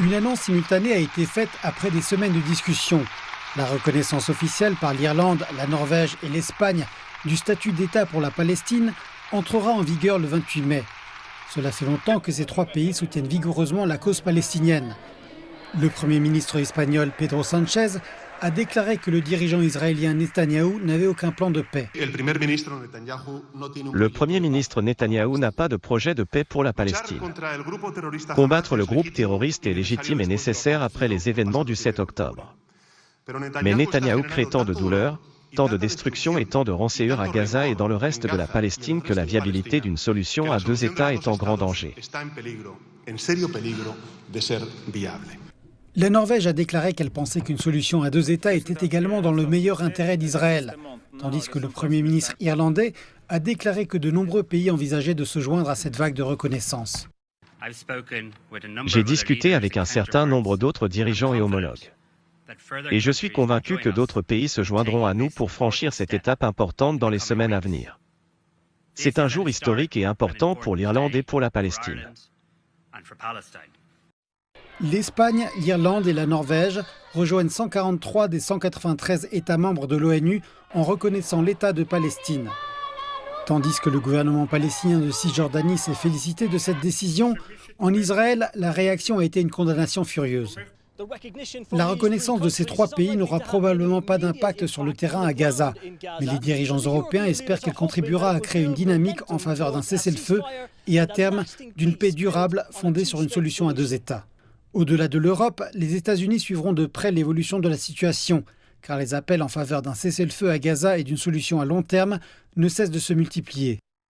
Une annonce simultanée a été faite après des semaines de discussions. La reconnaissance officielle par l'Irlande, la Norvège et l'Espagne du statut d'État pour la Palestine entrera en vigueur le 28 mai. Cela fait longtemps que ces trois pays soutiennent vigoureusement la cause palestinienne. Le Premier ministre espagnol Pedro Sánchez a déclaré que le dirigeant israélien Netanyahou n'avait aucun plan de paix. Le Premier ministre Netanyahou n'a pas de projet de paix pour la Palestine. Combattre le groupe terroriste est légitime et nécessaire après les événements du 7 octobre. Mais Netanyahou crée tant de douleur, tant de destruction et tant de rancœur à Gaza et dans le reste de la Palestine que la viabilité d'une solution à deux États est en grand danger. La Norvège a déclaré qu'elle pensait qu'une solution à deux États était également dans le meilleur intérêt d'Israël, tandis que le Premier ministre irlandais a déclaré que de nombreux pays envisageaient de se joindre à cette vague de reconnaissance. J'ai discuté avec un certain nombre d'autres dirigeants et homologues. Et je suis convaincu que d'autres pays se joindront à nous pour franchir cette étape importante dans les semaines à venir. C'est un jour historique et important pour l'Irlande et pour la Palestine. L'Espagne, l'Irlande et la Norvège rejoignent 143 des 193 États membres de l'ONU en reconnaissant l'État de Palestine. Tandis que le gouvernement palestinien de Cisjordanie s'est félicité de cette décision, en Israël, la réaction a été une condamnation furieuse. La reconnaissance de ces trois pays n'aura probablement pas d'impact sur le terrain à Gaza, mais les dirigeants européens espèrent qu'elle contribuera à créer une dynamique en faveur d'un cessez-le-feu et à terme d'une paix durable fondée sur une solution à deux États. Au-delà de l'Europe, les États-Unis suivront de près l'évolution de la situation, car les appels en faveur d'un cessez-le-feu à Gaza et d'une solution à long terme ne cessent de se multiplier.